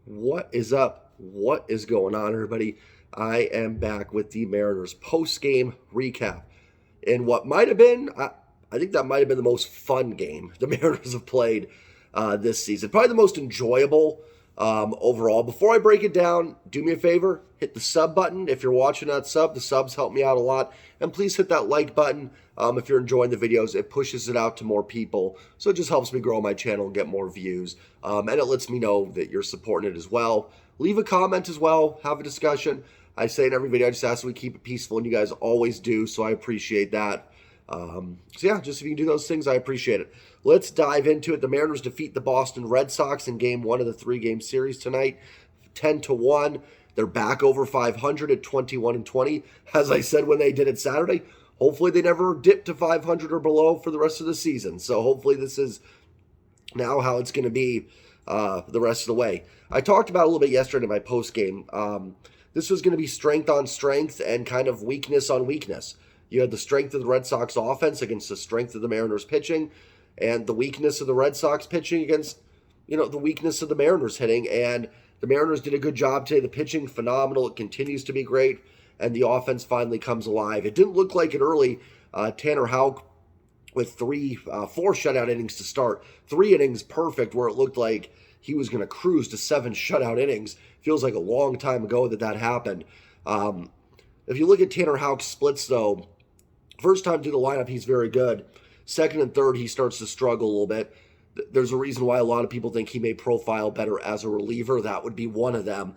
What is up? What is going on, everybody? I am back with the Mariners post-game recap. And what might have been, I think that might have been the most fun game the Mariners have played this season. Probably the most enjoyable overall. Before I break it down, do me a favor, hit the sub button. If you're watching that sub, the subs help me out a lot. And please hit that like button if you're enjoying the videos. It pushes it out to more people. So it just helps me grow my channel and get more views. And it lets me know that you're supporting it as well. Leave a comment as well. Have a discussion. I say in every video, I just ask that we keep it peaceful, and you guys always do, so I appreciate that. So yeah, just if you can do those things, I appreciate it. Let's dive into it. The Mariners defeat the Boston Red Sox in Game 1 of the 3-game series tonight, 10-1. They're back over 500 at 21-20. As I said when they did it Saturday, hopefully they never dip to 500 or below for the rest of the season. So hopefully this is now how it's going to be the rest of the way. I talked about a little bit yesterday in my post game. This was going to be strength on strength and kind of weakness on weakness. You had the strength of the Red Sox offense against the strength of the Mariners pitching, and the weakness of the Red Sox pitching against, the weakness of the Mariners hitting. And the Mariners did a good job today. The pitching, phenomenal. It continues to be great, and the offense finally comes alive. It didn't look like it early. Tanner Houck with 4 shutout innings to start. 3 innings perfect, where it looked like he was going to cruise to 7 shutout innings. Feels like a long time ago that happened. If you look at Tanner Houck's splits, though, first time through the lineup, he's very good. Second and third, he starts to struggle a little bit. There's a reason why a lot of people think he may profile better as a reliever. That would be one of them.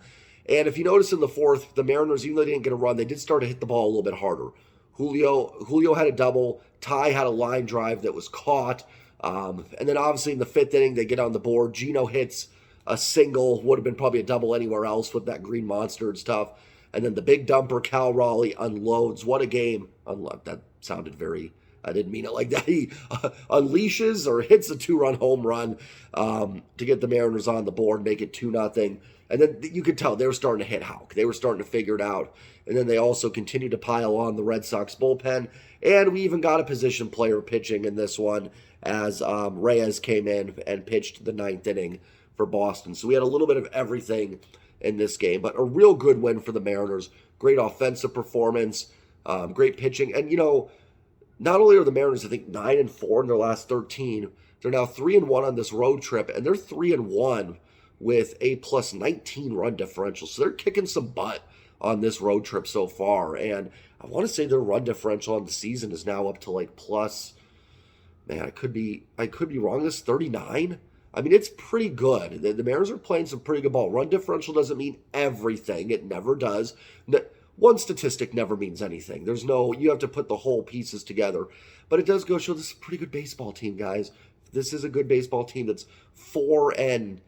And if you notice in the fourth, the Mariners, even though they didn't get a run, they did start to hit the ball a little bit harder. Julio had a double. Ty had a line drive that was caught. And then obviously in the fifth inning, they get on the board. Gino hits a single, would have been probably a double anywhere else with that green monster and stuff. And then the big dumper, Cal Raleigh, unloads. What a game. That sounded very, I didn't mean it like that. He unleashes or hits a 2-run home run to get the Mariners on the board, make it 2-0. And then you could tell they were starting to hit Houck. They were starting to figure it out. And then they also continued to pile on the Red Sox bullpen. And we even got a position player pitching in this one as Reyes came in and pitched the 9th inning for Boston. So we had a little bit of everything in this game, but a real good win for the Mariners. Great offensive performance, great pitching. And, not only are the Mariners, I think, 9-4 in their last 13, they're now 3-1 on this road trip, and they're 3-1 with a plus 19 run differential. So they're kicking some butt on this road trip so far. And I want to say their run differential on the season is now up to like plus, man, I could be wrong. This 39. I mean, it's pretty good. The Mariners are playing some pretty good ball. Run differential doesn't mean everything. It never does. One statistic never means anything. You have to put the whole pieces together. But it does go show this is a pretty good baseball team, guys. This is a good baseball team that's 4-10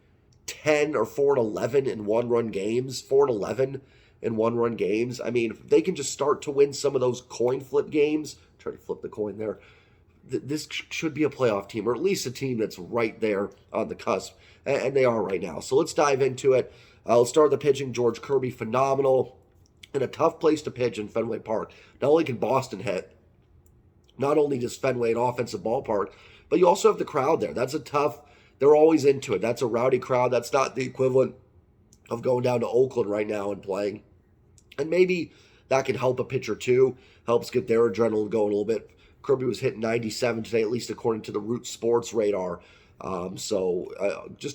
or 4-11 in one-run games. 4-11 in one-run games. I mean, if they can just start to win some of those coin flip games, try to flip the coin there, this should be a playoff team, or at least a team that's right there on the cusp, and they are right now. So let's dive into it. Let's start with the pitching. George Kirby, phenomenal, in a tough place to pitch in Fenway Park. Not only can Boston hit, not only does Fenway an offensive ballpark, but you also have the crowd there. They're always into it. That's a rowdy crowd. That's not the equivalent of going down to Oakland right now and playing. And maybe that can help a pitcher too, helps get their adrenaline going a little bit. Kirby was hitting 97 today, at least according to the Root Sports radar. Just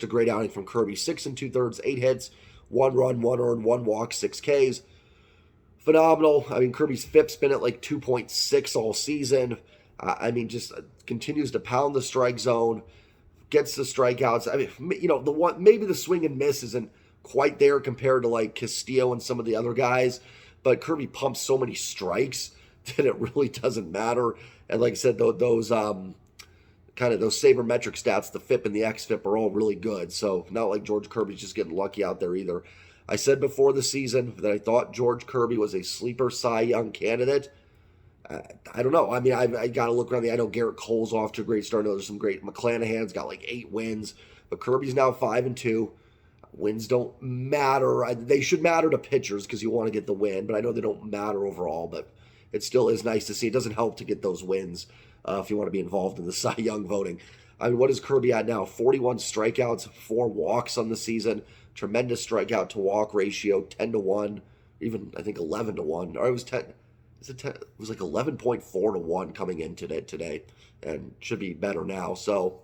a great outing from Kirby. 6 2/3, 8 hits, 1 run, 1 earned, 1 walk, 6 Ks. Phenomenal. I mean, Kirby's FIP's been at like 2.6 all season. Just continues to pound the strike zone, gets the strikeouts. I mean, maybe the swing and miss isn't quite there compared to like Castillo and some of the other guys, but Kirby pumps so many strikes that it really doesn't matter. And like I said, those sabermetric stats, the FIP and the XFIP, are all really good. So not like George Kirby's just getting lucky out there either. I said before the season that I thought George Kirby was a sleeper Cy Young candidate. I don't know. I mean, I got to look around I know Garrett Cole's off to a great start. I know there's some great. McClanahan's got like 8 wins, but Kirby's now 5-2. Wins don't matter. They should matter to pitchers because you want to get the win, but I know they don't matter overall. But it still is nice to see. It doesn't help to get those wins if you want to be involved in the Cy Young voting. I mean, what is Kirby at now? 41 strikeouts, 4 walks on the season. Tremendous strikeout to walk ratio, 10-1, even I think 11-1. Or it was 10. Is it 10? It was like 11.4-1 coming in today, and should be better now. So,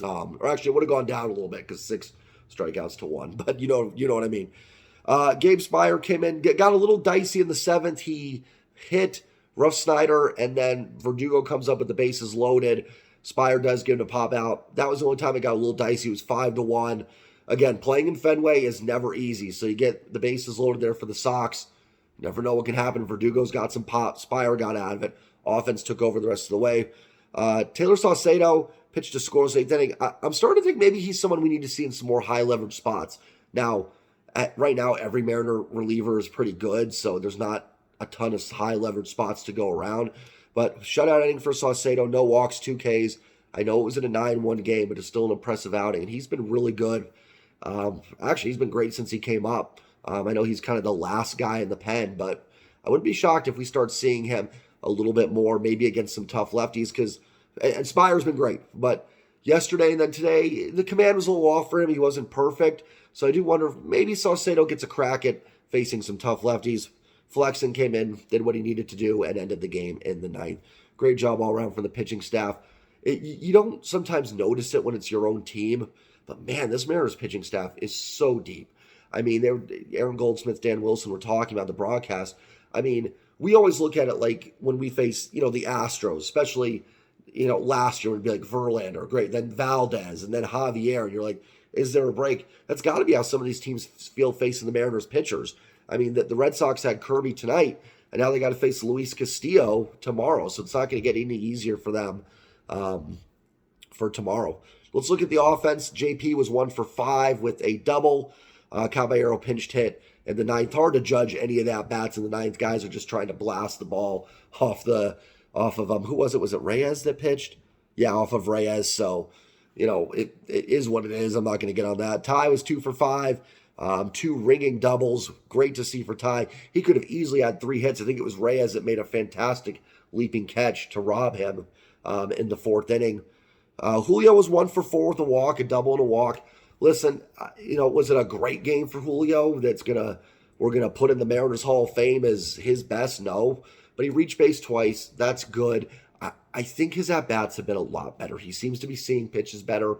or actually, it would have gone down a little bit because 6 strikeouts to 1. But you know what I mean. Gabe Speier came in, got a little dicey in the 7th. He hit Russ Snyder, and then Verdugo comes up with the bases loaded. Speier does give him a pop out. That was the only time it got a little dicey. It was 5-1. Again, playing in Fenway is never easy. So you get the bases loaded there for the Sox. You never know what can happen. Verdugo's got some pop. Speier got out of it. Offense took over the rest of the way. Taylor Saucedo pitched a scoreless 8th inning. I'm starting to think maybe he's someone we need to see in some more high leverage spots. Now, right now, every Mariner reliever is pretty good, so there's not a ton of high leverage spots to go around. But shutout inning for Saucedo, no walks, 2 Ks. I know it was in a 9-1 game, but it's still an impressive outing, and he's been really good. Actually, he's been great since he came up. I know he's kind of the last guy in the pen, but I wouldn't be shocked if we start seeing him a little bit more, maybe against some tough lefties, and Spire's been great. But yesterday and then today, the command was a little off for him. He wasn't perfect. So I do wonder if maybe Saucedo gets a crack at facing some tough lefties. Flexen came in, did what he needed to do, and ended the game in the 9th. Great job all around from the pitching staff. You don't sometimes notice it when it's your own team, but man, this Mariners pitching staff is so deep. I mean, Aaron Goldsmith, Dan Wilson were talking about the broadcast. I mean, we always look at it like when we face, the Astros, especially, last year would be like Verlander, great, then Valdez, and then Javier, and you're like, is there a break? That's got to be how some of these teams feel facing the Mariners pitchers. I mean, the Red Sox had Kirby tonight, and now they got to face Luis Castillo tomorrow, so it's not going to get any easier for them for tomorrow. Let's look at the offense. JP was 1 for 5 with a double. Caballero pinched hit in the 9th. Hard to judge any of the at-bats in the 9th. Guys are just trying to blast the ball off of who was it? Was it Reyes that pitched? Yeah, off of Reyes. So, it is what it is. I'm not going to get on that. Ty was 2 for 5. 2 ringing doubles. Great to see for Ty. He could have easily had 3 hits. I think it was Reyes that made a fantastic leaping catch to rob him in the 4th inning. Julio was 1 for 4 with a walk, a double and a walk. Listen, was it a great game for Julio we're gonna put in the Mariners Hall of Fame as his best? No. But he reached base twice. That's good. I think his at-bats have been a lot better. He seems to be seeing pitches better.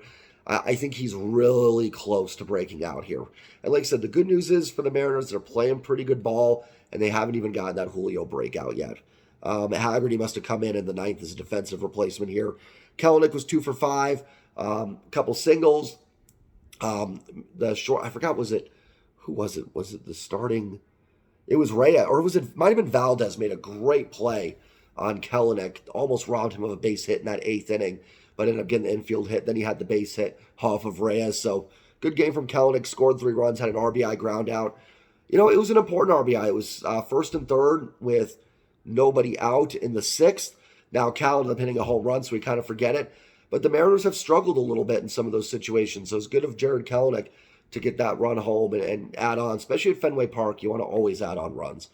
I think he's really close to breaking out here. And like I said, the good news is for the Mariners, they're playing pretty good ball, and they haven't even gotten that Julio breakout yet. Haggerty must have come in the 9th as a defensive replacement here. Kelenic was 2 for 5, couple singles. The short, I forgot, who was it? Was it the starting? It was Reyes, or might have been Valdez made a great play on Kelenic, almost robbed him of a base hit in that 8th inning, but ended up getting the infield hit. Then he had the base hit off of Reyes. So good game from Kelenic, scored 3 runs, had an RBI ground out. It was an important RBI. It was 1st and 3rd with nobody out in the 6th. Now Cal ended up hitting a home run, so we kind of forget it. But the Mariners have struggled a little bit in some of those situations. So it's good of Jared Kelenic to get that run home and add on, especially at Fenway Park. You want to always add on runs.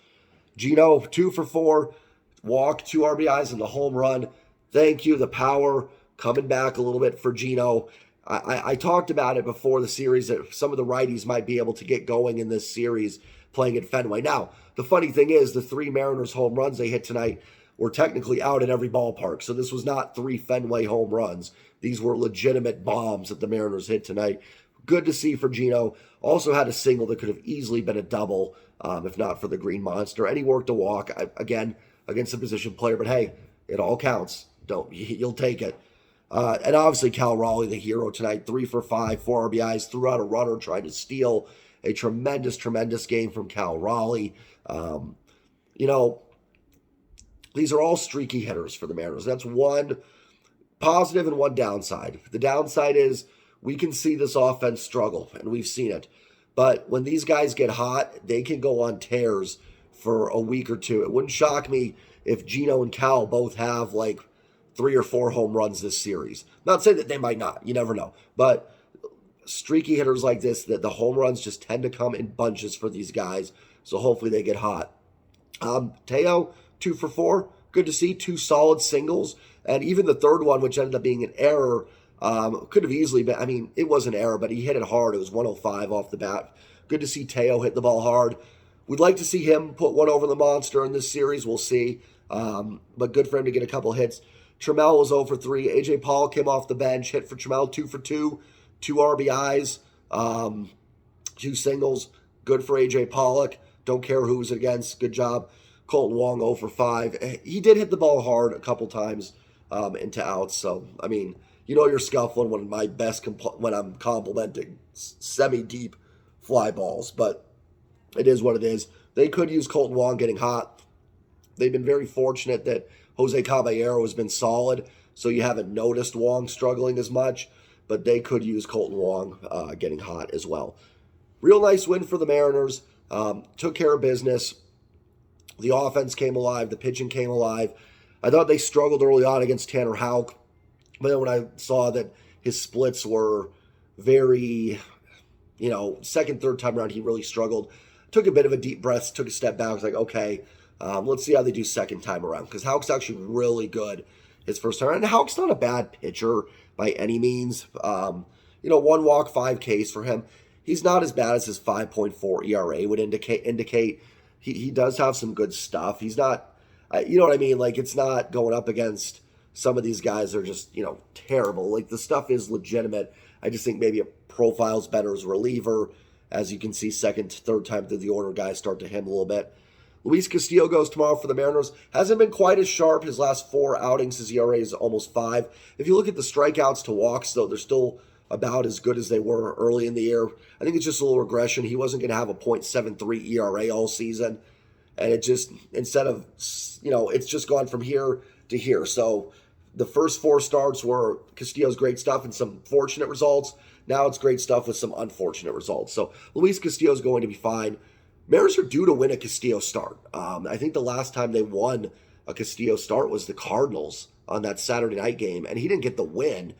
Gino, 2 for 4, walk, 2 RBIs, and the home run. Thank you. The power coming back a little bit for Gino. I talked about it before the series that some of the righties might be able to get going in this series playing at Fenway. Now, the funny thing is the 3 Mariners home runs they hit tonight were technically out in every ballpark. So this was not 3 Fenway home runs. These were legitimate bombs that the Mariners hit tonight. Good to see for Gino. Also had a single that could have easily been a double if not for the Green Monster. And he worked a walk, again, against a position player. But hey, it all counts. You'll take it. And obviously Cal Raleigh, the hero tonight, 3 for 5, 4 RBIs, threw out a runner, tried to steal. A tremendous game from Cal Raleigh. These are all streaky hitters for the Mariners. That's one positive and one downside. The downside is we can see this offense struggle, and we've seen it. But when these guys get hot, they can go on tears for a week or two. It wouldn't shock me if Gino and Cal both have like 3 or 4 home runs this series. Not saying that they might not. You never know. But streaky hitters like this, that the home runs just tend to come in bunches for these guys. So hopefully they get hot. Teo, 2 for 4. Good to see 2 solid singles. And even the third one, which ended up being an error, Could have easily been, I mean, it was an error, but he hit it hard. It was 105 off the bat. Good to see Teo hit the ball hard. We'd like to see him put one over the monster in this series. We'll see. But good for him to get a couple hits. Trammell was 0 for 3. A.J. Paul came off the bench, hit for Trammell, 2 for 2, 2 RBIs, 2 singles. Good for A.J. Pollock. Don't care who was against. Good job. Colton Wong 0 for 5. He did hit the ball hard a couple times into outs. So, I mean, you know you're scuffling when when I'm complimenting semi-deep fly balls. But it is what it is. They could use Colton Wong getting hot. They've been very fortunate that Jose Caballero has been solid, so you haven't noticed Wong struggling as much, but they could use Colton Wong getting hot as well. Real nice win for the Mariners. Took care of business. The offense came alive. The pitching came alive. I thought they struggled early on against Tanner Houck, but then when I saw that his splits were very, second, third time around, he really struggled. Took a bit of a deep breath, took a step back. I was like, okay, let's see how they do second time around, because Houck's actually really good his first time around. And Houck's not a bad pitcher by any means. One walk, 5 Ks for him. He's not as bad as his 5.4 ERA would indicate. He does have some good stuff. He's not, you know what I mean? Like, it's not going up against some of these guys that are just, terrible. Like, the stuff is legitimate. I just think maybe it profiles better as a reliever. As you can see, second, third time through the order, guys start to him a little bit. Luis Castillo goes tomorrow for the Mariners. Hasn't been quite as sharp his last 4 outings. His ERA is almost 5. If you look at the strikeouts to walks, though, they're still about as good as they were early in the year. I think it's just a little regression. He wasn't going to have a .73 ERA all season. And it just, instead of, it's just gone from here to here. So the first 4 starts were Castillo's great stuff and some fortunate results. Now it's great stuff with some unfortunate results. So Luis Castillo is going to be fine. Mariners are due to win a Castillo start. I think the last time they won a Castillo start was the Cardinals on that Saturday night game, and he didn't get the win.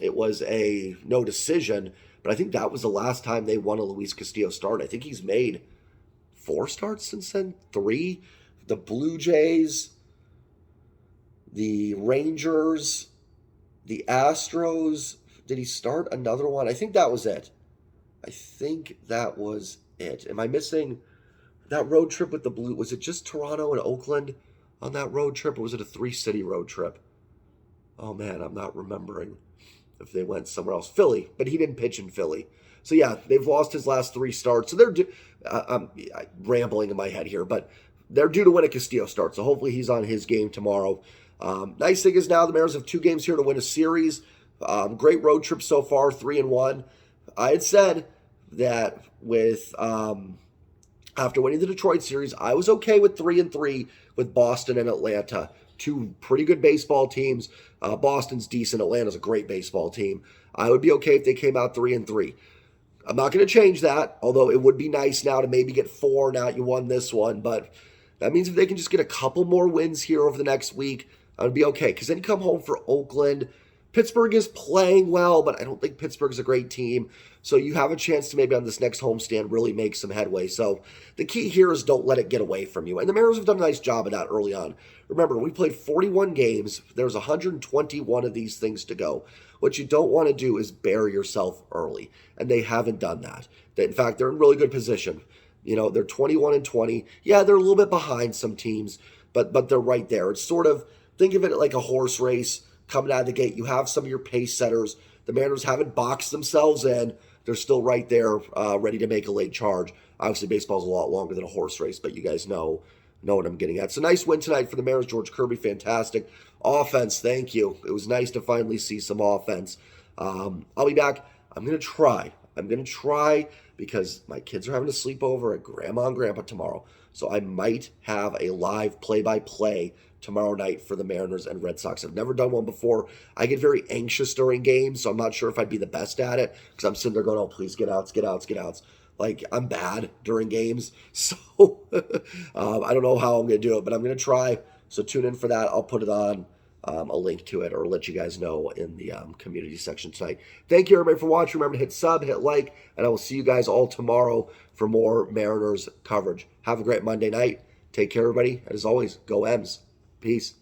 It was a no decision, but I think that was the last time they won a Luis Castillo start. I think he's made 4 starts since then, 3. The Blue Jays, the Rangers, the Astros. Did he start another one? I think that was it. Am I missing that road trip with the Blue? Was it just Toronto and Oakland on that road trip, or was it a 3-city road trip? Oh, man, I'm not remembering if they went somewhere else. Philly, but he didn't pitch in Philly. So, yeah, they've lost his last 3 starts. So they're I'm rambling in my head here, but they're due to win a Castillo start. So hopefully he's on his game tomorrow. Nice thing is now the Mariners have 2 games here to win a series. Great road trip so far, 3-1. I had said that with after winning the Detroit series, I was okay with 3-3 with Boston and Atlanta. 2 pretty good baseball teams. Boston's decent. Atlanta's a great baseball team. I would be okay if they came out 3-3. I'm not going to change that, although it would be nice now to maybe get 4 now that you won this one. But that means if they can just get a couple more wins here over the next week, I would be okay. Because then you come home for Oakland. Pittsburgh is playing well, but I don't think Pittsburgh's a great team. So you have a chance to maybe on this next homestand really make some headway. So the key here is don't let it get away from you. And the Mariners have done a nice job of that early on. Remember, we played 41 games. There's 121 of these things to go. What you don't want to do is bury yourself early. And they haven't done that. In fact, they're in really good position. They're 21-20. Yeah, they're a little bit behind some teams, but they're right there. It's sort of, think of it like a horse race. Coming out of the gate, you have some of your pace setters. The Mariners haven't boxed themselves in. They're still right there, ready to make a late charge. Obviously, baseball's a lot longer than a horse race, but you guys know what I'm getting at. So nice win tonight for the Mariners. George Kirby, fantastic. Offense, thank you. It was nice to finally see some offense. I'll be back. I'm going to try because my kids are having a sleepover at Grandma and Grandpa tomorrow. So I might have a live play-by-play tomorrow night for the Mariners and Red Sox. I've never done one before. I get very anxious during games, so I'm not sure if I'd be the best at it because I'm sitting there going, oh, please get outs. Like, I'm bad during games, so I don't know how I'm going to do it, but I'm going to try. So tune in for that. I'll put it on a link to it or let you guys know in the community section tonight. Thank you, everybody, for watching. Remember to hit sub, hit like, and I will see you guys all tomorrow for more Mariners coverage. Have a great Monday night. Take care, everybody. And as always, go M's. Peace.